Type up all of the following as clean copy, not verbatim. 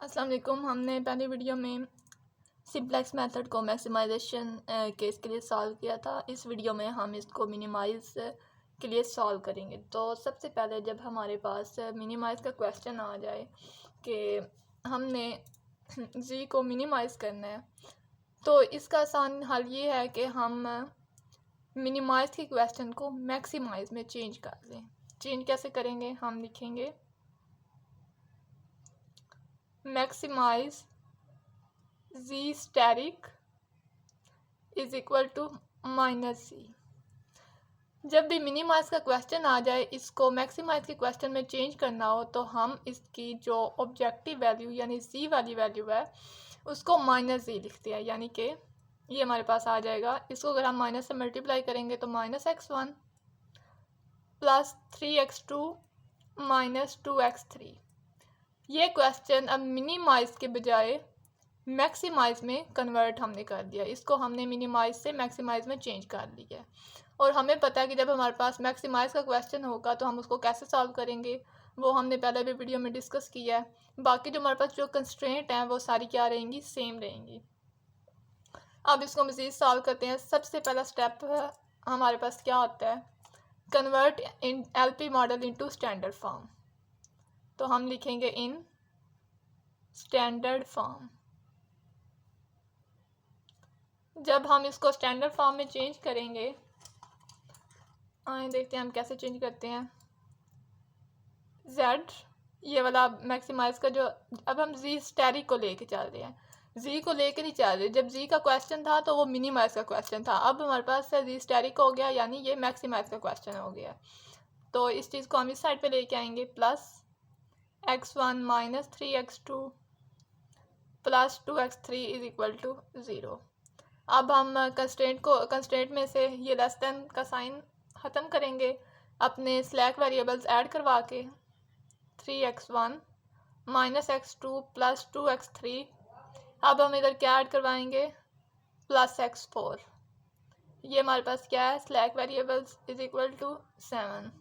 अस्सलाम वालेकुम। हमने पहली वीडियो में सिंप्लेक्स मेथड को मैक्सिमाइजेशन केस के लिए सॉल्व किया था। इस वीडियो में हम इसको मिनिमाइज़ के लिए सॉल्व करेंगे। तो सबसे पहले जब हमारे पास मिनिमाइज़ का क्वेश्चन आ जाए कि हमने जी को मिनिमाइज़ करना है, तो इसका आसान हल ये है कि हम मिनिमाइज़ के क्वेश्चन को मैक्सिमाइज़ में चेंज कर लें। चेंज कैसे करेंगे? हम लिखेंगे maximise G static is equal to minus G. जब भी मिनिमाइज का क्वेश्चन आ जाए, इसको मैक्सिमाइज के क्वेश्चन में चेंज करना हो, तो हम इसकी जो ऑब्जेक्टिव वैल्यू यानी जी वाली वैल्यू है उसको माइनस जी लिखते हैं। यानी कि ये हमारे पास आ जाएगा। इसको अगर हम माइनस से मल्टीप्लाई करेंगे तो -x1 plus 3x2 minus 2x3। ये क्वेश्चन अब मिनिमाइज के बजाय मैक्सिमाइज में कन्वर्ट हमने कर दिया। इसको हमने मिनिमाइज से मैक्सिमाइज में चेंज कर लिया। और हमें पता है कि जब हमारे पास मैक्सिमाइज का क्वेश्चन होगा तो हम उसको कैसे सॉल्व करेंगे, वो हमने पहले भी वीडियो में डिस्कस किया है। बाकी जो हमारे पास जो कंस्ट्रेंट हैं वो सारी क्या रहेंगी? सेम रहेंगी। अब इसको मज़ीद सॉल्व करते हैं। सबसे पहला स्टेप हमारे पास क्या होता है? Convert in LP model into standard form. तो हम लिखेंगे इन स्टैंडर्ड फॉर्म। जब हम इसको स्टैंडर्ड फॉर्म में चेंज करेंगे, आए देखते हैं हम कैसे चेंज करते हैं। z ये वाला मैक्सिमाइज का जो, अब हम जी स्टैटिक को लेके चल रहे हैं, जी को लेके नहीं चल रहे। जब जी का क्वेश्चन था तो वो मिनिमाइज का क्वेश्चन था। अब हमारे पास जी स्टैटिक हो गया, यानी ये मैक्सिमाइज का क्वेश्चन हो गया। तो इस चीज़ को हम इस साइड पे लेके आएंगे। Plus x1 minus 3x2 plus 2x3 is equal to 0। अब हम कंस्ट्रेंट में से ये लेस देन का साइन ख़त्म करेंगे अपने स्लैक वेरिएबल्स ऐड करवा के। 3x1 minus x2 plus 2x3। अब हम इधर क्या ऐड करवाएंगे? Plus x4। ये हमारे पास क्या है? Slack variables is equal to 7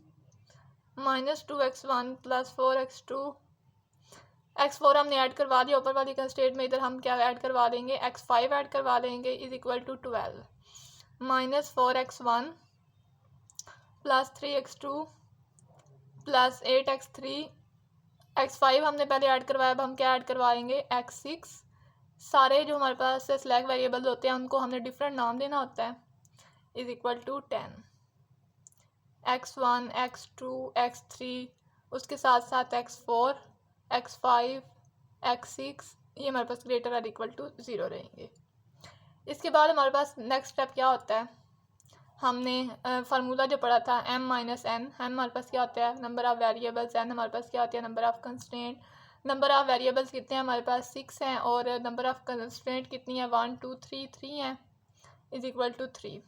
minus 2x1 plus 4x2। x4 हमने ऐड करवा दिया ऊपर वाली कंस्ट्रेंट में। इधर हम क्या ऐड करवा देंगे? x5 ऐड करवा देंगे is equal to 12 minus 4x1 plus 3x2 plus 8x3। x5 हमने पहले ऐड करवाया, अब हम क्या ऐड करवाएंगे? x6। सारे जो हमारे पास स्लैक वेरिएबल होते हैं उनको हमने डिफरेंट नाम देना होता है। Is equal to 10 x1 x2 x3, उसके साथ साथ x4 x5 x6, ये हमारे पास ग्रेटर आर इक्वल टू 0 रहेंगे। इसके बाद हमारे पास नेक्स्ट स्टेप क्या होता है? हमने फार्मूला जो पढ़ा था m माइनस n, हमारे पास क्या होता है? Number of variables. n हमारे पास क्या होती है? Number of constraint. Number of variables कितने हैं हमारे पास? 6 हैं। और नंबर ऑफ़ कंस्ट्रेंट कितनी है? 1 2 3 3 हैं इज इक्वल टू 3।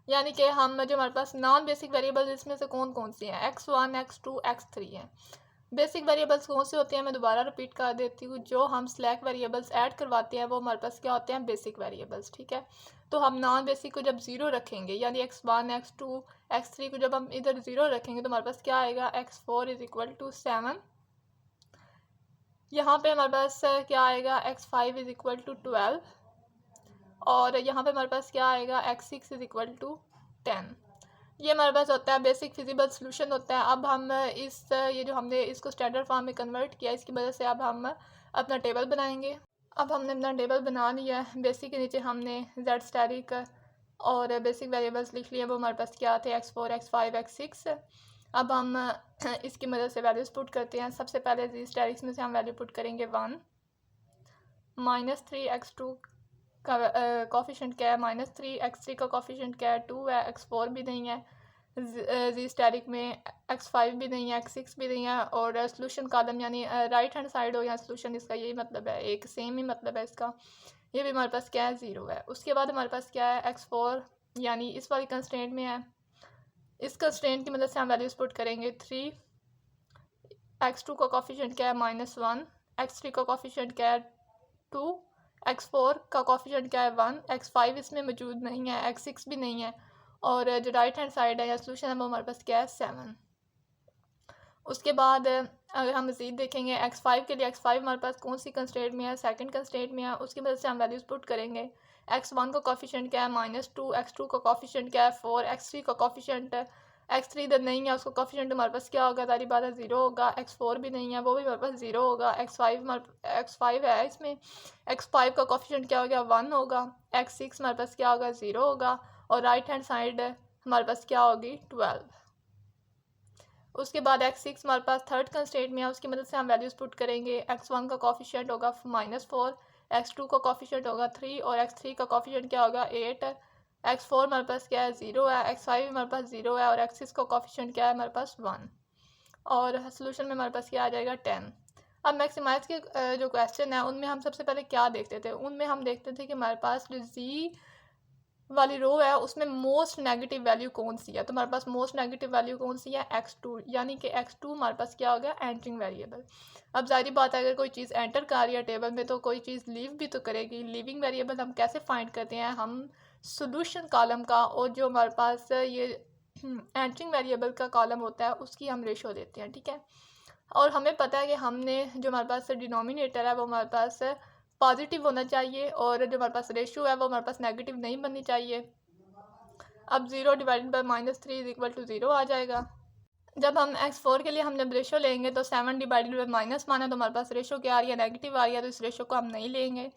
यानी कि हम जो हमारे पास नॉन बेसिक वेरिएबल्स इसमें से कौन कौन सी हैं? x1 x2 x3 हैं। बेसिक वेरिएबल्स कौन से होते हैं? मैं दोबारा रिपीट कर देती हूँ। जो हम स्लैक वेरिएबल्स ऐड करवाते हैं वो हमारे पास क्या होते हैं? Basic variables. ठीक है, तो हम नॉन बेसिक को जब ज़ीरो रखेंगे, यानी x1 x2 x3 को जब हम इधर ज़ीरो रखेंगे तो हमारे पास क्या आएगा? x4 is equal to 7। यहाँ पे हमारे पास क्या आएगा? x5 is equal to 12। और यहाँ पे हमारे पास क्या आएगा? x6 is equal to 10। ये हमारे पास होता है बेसिक फिजिबल सोल्यूशन होता है। अब हम ये जो हमने इसको स्टैंडर्ड फॉर्म में कन्वर्ट किया, इसकी वजह से अब हम अपना टेबल बनाएंगे। अब हमने अपना टेबल बना लिया है। बेसिक के नीचे हमने z स्टैटिक और बेसिक वेरिएबल्स लिख लिए। वो हमारे पास क्या थे? x4 x5 x6। अब हम इसकी मदद से वैल्यूज़ पुट करते हैं। सबसे पहले जी स्टैटिक्स में से हम वैल्यू पुट करेंगे 1 माइनस 3x2 का कॉफिशेंट क्या है? -3। x3 का कॉफिशेंट क्या है? 2 है। x4 भी नहीं है जी स्टैटिक में, x5 भी नहीं है, x6 भी नहीं है। और सोल्यूशन कॉलम यानी राइट हैंड साइड हो या सोल्यूशन, इसका यही मतलब है, एक सेम ही मतलब है इसका। ये भी हमारे पास क्या है? 0 है। उसके बाद हमारे पास क्या है? x4 यानी इस वाली कंस्ट्रेंट में है। इस कंस्ट्रेंट की मदद से हम वैल्यूज पुट करेंगे। 3, x2 का कॉफिशेंट क्या है? -1, x3 का कॉफिशेंट क्या है? 2, x4 का कॉफिशेंट क्या है? 1, x5 इसमें मौजूद नहीं है, x6 भी नहीं है। और जो राइट हैंड साइड है या सोल्यूशन है वो हमारे पास क्या है? 7। उसके बाद अगर हम मज़ीद देखेंगे x5 के लिए, x5 हमारे पास कौन सी कंस्ट्रेंट में है, सेकंड कंस्ट्रेंट में है। उसकी मदद से हम वैल्यूज़ पुट करेंगे। x1 का कोफिशिएंट क्या है -2, x2 का कोफिशिएंट क्या है 4, x3 का कोफिशिएंट x3 इधर नहीं है, उसका कोफिशिएंट हमारे पास क्या होगा, सारी बात है 0 होगा। x4 भी नहीं है, वो भी हमारे पास 0 होगा। x5 है इसमें, x5 का कोफिशिएंट क्या हो गया 1 होगा। x6 हमारे पास क्या होगा 0 होगा। और राइट हैंड साइड हमारे पास क्या होगी 12। उसके बाद x6 हमारे पास थर्ड कंस्ट्रेंट में है, उसकी मदद से हम वैल्यूज़ पुट करेंगे। x1 का कोफिशिएंट होगा -4, x2 का कोफिशिएंट होगा 3 और x3 का कोफिशिएंट क्या होगा 8। x4 हमारे पास क्या है 0 है, x5 हमारे पास 0 है और x6 का कोफिशिएंट क्या है हमारे पास 1। और सोल्यूशन में हमारे पास क्या आ जाएगा 10। अब मैक्सिमाइज के जो क्वेश्चन है उनमें हम सबसे पहले क्या देखते थे, उनमें हम देखते थे कि हमारे पास जो जी वाली रो है उसमें मोस्ट नेगेटिव वैल्यू कौन सी है। तो हमारे पास मोस्ट नेगेटिव वैल्यू कौन सी है x2, यानी कि x2 हमारे पास क्या हो गया एंटरिंग वेरिएबल। अब जाहिर बात है अगर कोई चीज़ एंटर कर रही है टेबल में तो कोई चीज़ लीव भी तो करेगी। लीविंग वेरिएबल हम कैसे फाइंड करते हैं, हम सोल्यूशन कॉलम का और जो हमारे पास ये एंटरिंग वेरिएबल का कॉलम होता है उसकी हम रेशो लेते हैं, ठीक है। और हमें पता है कि हमने जो हमारे पास डिनोमिनेटर है वो हमारे पास पॉजिटिव होना चाहिए और जो हमारे पास रेशो है वो हमारे पास नेगेटिव नहीं बननी चाहिए। अब 0 divided by -3 is equal to 0 आ जाएगा। जब हम x4 के लिए हम जब रेशो लेंगे तो 7 डिवाइडेड बाई -1 है, तो हमारे पास रेशो क्या आ रही है नेगेटिव आ रही है, तो इस रेशो को हम नहीं लेंगे।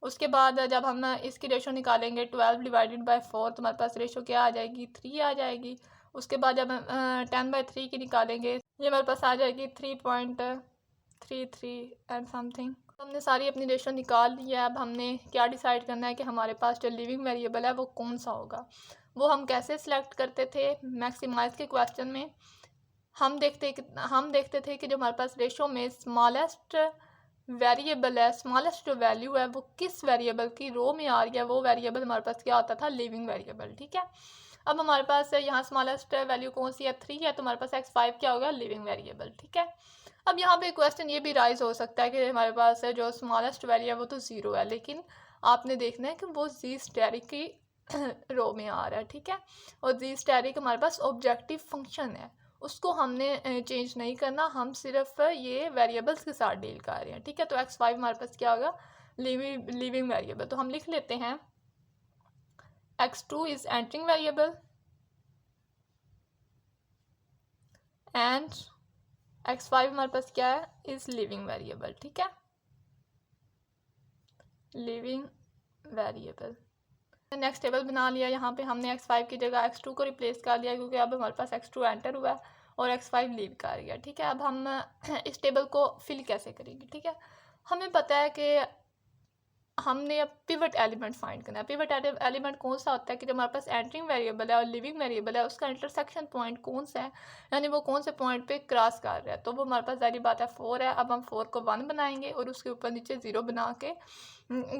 उसके बाद जब हम इसकी रेशो निकालेंगे 12 डिवाइडेड बाई 4 तो हमारे पास रेशो क्या आ जाएगी 3 आ जाएगी। उसके बाद जब हम 10/3 की निकालेंगे ये हमारे पास आ जाएगी 3.33 एंड समथिंग। हमने सारी अपनी रेशो निकाल ली है। अब हमने क्या डिसाइड करना है कि हमारे पास जो लिविंग वेरिएबल है वो कौन सा होगा। वो हम कैसे सिलेक्ट करते थे मैक्सिमाइज के क्वेश्चन में, हम देखते थे कि जो हमारे पास रेशो में स्मॉलेस्ट वेरिएबल है, स्मॉलेस्ट जो वैल्यू है वो किस वेरिएबल की रो में आ रही है, वो वेरिएबल हमारे पास क्या होता था लिविंग वेरिएबल, ठीक है। अब हमारे पास यहाँ स्मॉलेस्ट वैल्यू कौन सी है 3 है, तो हमारे पास x5 क्या होगा लिविंग वेरिएबल, ठीक है। अब यहाँ पे क्वेश्चन ये भी राइज हो सकता है कि हमारे पास जो स्मॉलेस्ट वैल्यू है वो तो 0 है, लेकिन आपने देखना है कि वो जी स्टेरिक की रो में आ रहा है, ठीक है। और जी स्टेरिक हमारे पास ऑब्जेक्टिव फंक्शन है, उसको हमने चेंज नहीं करना, हम सिर्फ ये वेरिएबल्स के साथ डील कर रहे हैं, ठीक है। तो x5 हमारे पास क्या होगा लिविंग वेरिएबल। तो हम लिख लेते हैं x2 is entering variable and x5 हमारे पास क्या है इज लिविंग वेरिएबल, ठीक है, लिविंग वेरिएबल। नेक्स्ट टेबल बना लिया, यहाँ पे हमने x5 की जगह x2 को रिप्लेस कर लिया क्योंकि अब हमारे पास x2 एंटर हुआ है और x5 लीव कर गया, ठीक है। अब हम इस टेबल को फिल कैसे करेंगे, ठीक है। हमें पता है कि हमने अब पिवट एलिमेंट फाइंड करना है। पिवट एलिमेंट कौन सा होता है कि जो हमारे पास एंटरिंग वेरिएबल है और लिविंग वेरिएबल है उसका इंटरसेक्शन पॉइंट कौन सा है, यानी वो कौन से पॉइंट पे क्रॉस कर रहा है। तो वो हमारे पास सारी बात है 4 है। अब हम 4 को 1 बनाएंगे और उसके ऊपर नीचे 0 बना के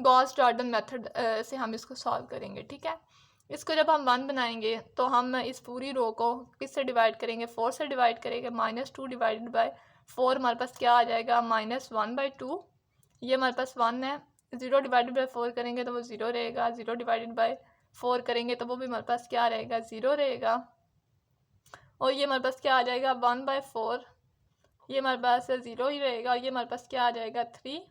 गॉस जॉर्डन मेथड से हम इसको सॉल्व करेंगे, ठीक है। इसको जब हम 1 बनाएंगे तो हम इस पूरी रो को किससे डिवाइड करेंगे 4 से डिवाइड करेंगे। -2 डिवाइडेड बाई 4 हमारे पास क्या आ जाएगा -1/2, ये हमारे पास 1 है। 0 डिवाइडेड बाई 4 करेंगे तो वो 0 रहेगा, 0 डिवाइडेड बाई 4 करेंगे तो वो भी हमारे पास क्या रहेगा 0 रहेगा। और ये हमारे पास क्या आ जाएगा 1/4, ये हमारे पास 0 ही रहेगा और ये हमारे पास क्या आ जाएगा 3।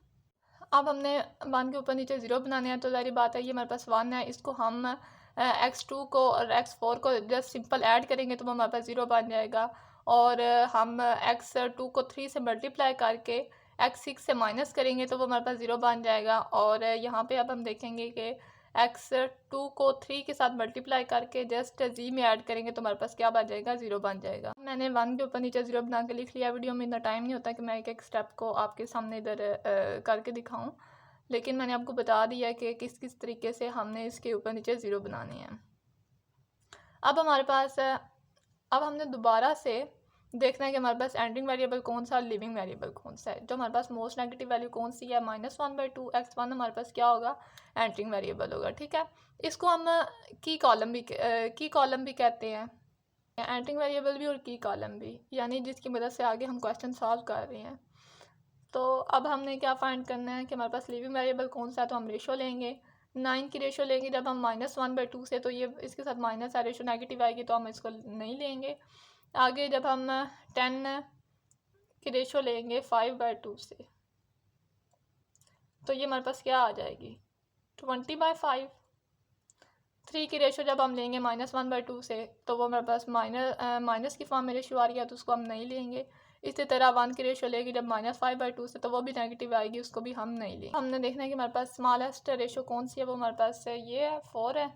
अब हमने 1 के ऊपर नीचे 0 बनाने हैं तो सारी बात है ये हमारे पास 1 है, इसको हम x2 को और x4 को जस्ट सिंपल ऐड करेंगे तो वो हमारे पास 0 बन जाएगा। और हम x2 को 3 से मल्टीप्लाई करके x6 से माइनस करेंगे तो वो हमारे पास 0 बन जाएगा। और यहाँ पे अब हम देखेंगे कि x2 को 3 के साथ मल्टीप्लाई करके जस्ट जी में ऐड करेंगे तो हमारे पास क्या बन जाएगा 0 बन जाएगा। मैंने 1 के ऊपर नीचे 0 बना के लिख लिया। वीडियो में इतना टाइम नहीं होता कि मैं एक एक स्टेप को आपके सामने इधर करके दिखाऊं, लेकिन मैंने आपको बता दिया कि किस किस तरीके से हमने इसके ऊपर नीचे 0 बनाने हैं। अब हमारे पास अब हमने दोबारा से देखना है कि हमारे पास एंडिंग वेरिएबल कौन सा, लिविंग वेरिएबल कौन सा है। जो हमारे पास मोस्ट नेगेटिव वैल्यू कौन सी है -1/2 x1 हमारे पास क्या होगा एंडिंग वेरिएबल होगा, ठीक है। इसको हम की कॉलम भी कहते हैं, एंडिंग वेरिएबल भी और की कॉलम भी, यानी जिसकी मदद से आगे हम क्वेश्चन सॉल्व कर रहे हैं। तो अब हमने क्या फाइंड करना है कि हमारे पास लिविंग वेरिएबल कौन सा है, तो हम रेशो लेंगे 9 की रेशो लेंगे जब हम -1/2 से, तो ये इसके साथ माइनस है, रेशो नेगेटिव आएगी तो हम इसको नहीं लेंगे। आगे जब हम 10 की रेशो लेंगे 5/2 से तो ये हमारे पास क्या आ जाएगी 20/5। 3 की रेशो जब हम लेंगे -1/2 से तो वो हमारे पास माइनस की फॉर्म में रेशो आ रही है तो उसको हम नहीं लेंगे। इसी तरह 1 की रेशो लेगी जब -5/2 से तो वो भी नेगेटिव आएगी, उसको भी हम नहीं लेंगे। हमने देखना है कि हमारे पास स्मॉलेस्ट रेशो कौन सी है, वो हमारे पास ये है 4 है,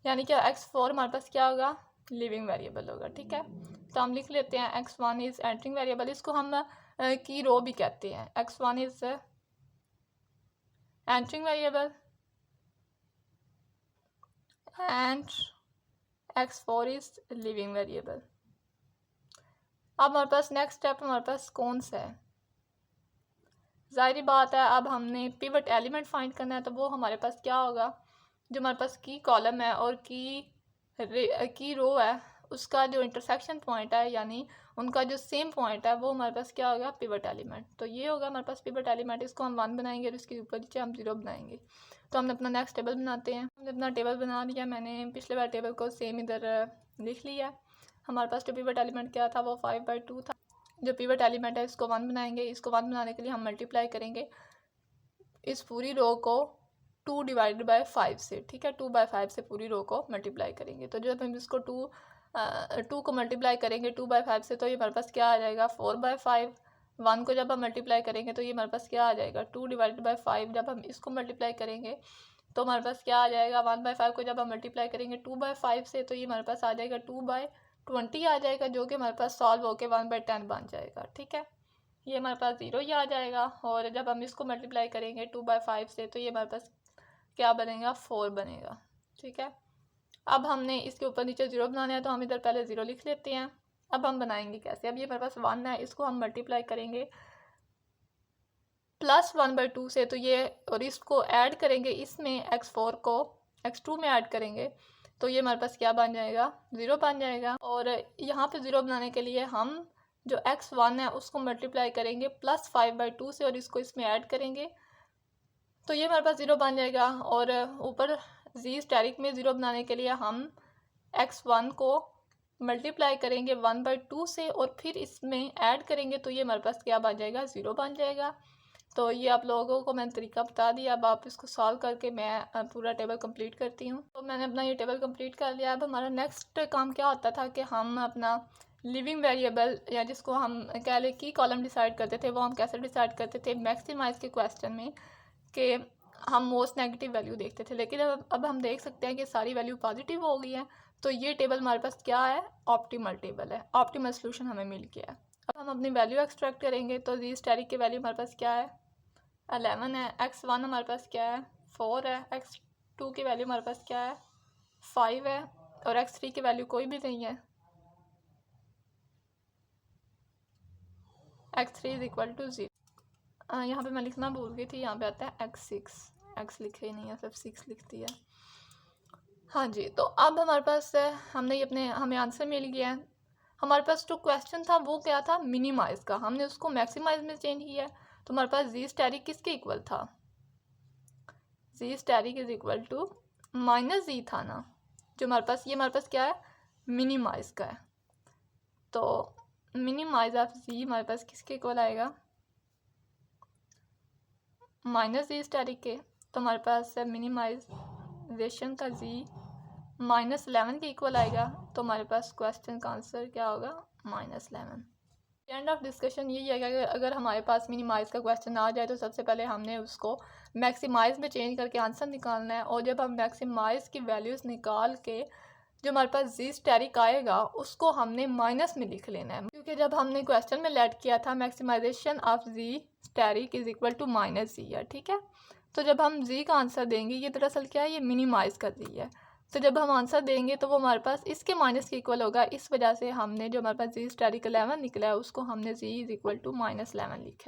यानी कि x4 हमारे पास क्या होगा लिविंग वेरिएबल होगा। ठीक है, तो हम लिख लेते हैं x1 इज़ एंटरिंग वेरिएबल, इसको हम की रो भी कहते हैं। x1 is entering variable and x4 is leaving variable. अब हमारे पास नेक्स्ट स्टेप हमारे पास कौन सा है, ज़ाहिर बात है अब हमने पिवट एलिमेंट फाइंड करना है, तो वो हमारे पास क्या होगा, जो हमारे पास की कॉलम है और की रो है उसका जो इंटरसेक्शन पॉइंट है, यानी उनका जो सेम पॉइंट है, वो हमारे पास क्या होगा पिवट एलिमेंट। तो ये होगा हमारे पास पिवट एलिमेंट, इसको हम 1 बनाएंगे और इसके ऊपर नीचे हम 0 बनाएंगे। तो हमने अपना नेक्स्ट टेबल बनाते हैं। हमने अपना टेबल बना लिया, मैंने पिछले बार टेबल को सेम इधर लिख लिया। हमारे पास जो पिवट एलिमेंट क्या था वो 5/2 था। जो पिवट एलिमेंट है इसको 1 बनाएंगे, इसको 1 बनाने के लिए हम मल्टीप्लाई करेंगे इस पूरी रो को 2/5 से। ठीक है, 2/5 से पूरी रो को मल्टीप्लाई करेंगे। तो जब हम इसको 2 को मल्टीप्लाई करेंगे 2/5 से तो ये हमारे पास क्या आ जाएगा 4/5। 1 को जब हम मल्टीप्लाई करेंगे तो ये हमारे पास क्या आ जाएगा 2/5। जब हम इसको मल्टीप्लाई करेंगे तो हमारे पास क्या आ जाएगा 1/5 को जब हम मल्टीप्लाई करेंगे 2/5 से तो ये हमारे पास आ जाएगा 2/20 आ जाएगा, जो कि हमारे पास सॉल्व होकर 1/10 बन जाएगा। ठीक है, ये हमारे पास 0 ही आ जाएगा। और जब हम इसको मल्टीप्लाई करेंगे 2/5 से तो ये हमारे पास क्या बनेगा 4 बनेगा। ठीक है, अब हमने इसके ऊपर नीचे 0 बनाना है तो हम इधर पहले 0 लिख लेते हैं। अब हम बनाएंगे कैसे, अब ये हमारे पास 1 है, इसको हम मल्टीप्लाई करेंगे +1/2 से तो ये, और इसको ऐड करेंगे इसमें x4 को x2 में ऐड करेंगे तो ये हमारे पास क्या बन जाएगा 0 बन जाएगा। और यहाँ पे 0 बनाने के लिए हम जो x1 है उसको मल्टीप्लाई करेंगे +5/2 से और इसको इसमें ऐड करेंगे तो ये हमारे पास 0 बन जाएगा। और ऊपर जी स्टेरिक में 0 बनाने के लिए हम x1 को मल्टीप्लाई करेंगे 1/2 से और फिर इसमें ऐड करेंगे तो ये हमारे पास क्या बन जाएगा 0 बन जाएगा। तो ये आप लोगों को मैंने तरीका बता दिया, अब आप इसको सॉल्व करके मैं पूरा टेबल कंप्लीट करती हूँ। तो मैंने अपना ये टेबल कंप्लीट कर लिया। अब हमारा नेक्स्ट काम क्या होता था कि हम अपना लिविंग वेरिएबल या जिसको हम कह लें की कॉलम डिसाइड करते थे, वो हम कैसे डिसाइड करते थे मैक्सिमाइज़ के क्वेश्चन में, कि हम मोस्ट नेगेटिव वैल्यू देखते थे। लेकिन अब हम देख सकते हैं कि सारी वैल्यू पॉजिटिव हो गई है, तो ये टेबल हमारे पास क्या है ऑप्टिमल टेबल है, ऑप्टिमल सोल्यूशन हमें मिल गया है। अब हम अपनी वैल्यू एक्सट्रैक्ट करेंगे तो जी स्टेरिक की वैल्यू हमारे पास क्या है 11 है, x1 हमारे पास क्या है 4 है, x2 की वैल्यू हमारे पास क्या है 5 है और x3 की वैल्यू कोई भी नहीं है, x3 इज इक्वल टू 0। यहाँ पे मैं लिखना भूल गई थी, यहाँ पे आता है x6, x लिखे ही नहीं है, सिर्फ 6 लिख दिया। हाँ जी, तो अब हमारे पास हमने ये हमें आंसर मिल गया है। हमारे पास जो क्वेश्चन था वो क्या था मिनिमाइज का, हमने उसको मैक्सिमाइज में चेंज किया। तो हमारे पास जी स्टेरिक किसके इक्वल था, G steric is equal to -z था ना, जो हमारे पास ये हमारे पास क्या है मिनिमाइज का है। तो मिनिमाइज ऑफ जी हमारे पास किसके इक्वल आएगा -z स्टेरिक के। तो हमारे पास मिनिमाइजेशन का जी -11 के इक्वल आएगा। तो हमारे पास क्वेश्चन का आंसर क्या होगा -11। एंड ऑफ डिस्कशन यही है कि अगर हमारे पास मिनिमाइज़ का क्वेश्चन आ जाए तो सबसे पहले हमने उसको मैक्सिमाइज़ में चेंज करके आंसर निकालना है। और जब हम मैक्सिमाइज़ की वैल्यूज़ निकाल के जो हमारे पास जी स्टेरिक आएगा उसको हमने माइनस में लिख लेना है, क्योंकि जब हमने क्वेश्चन में लेट किया था maximisation of G steric is equal to -z है। ठीक है, तो जब हम जी का आंसर देंगे, ये दरअसल क्या है ये मिनिमाइज़ का जी है, तो जब हम आंसर देंगे तो वो हमारे पास इसके माइनस के इक्वल होगा। इस वजह से हमने जो हमारे पास जी स्टेरिक 11 निकला है उसको हमने जी इज इक्वल टू -11 लिखा है।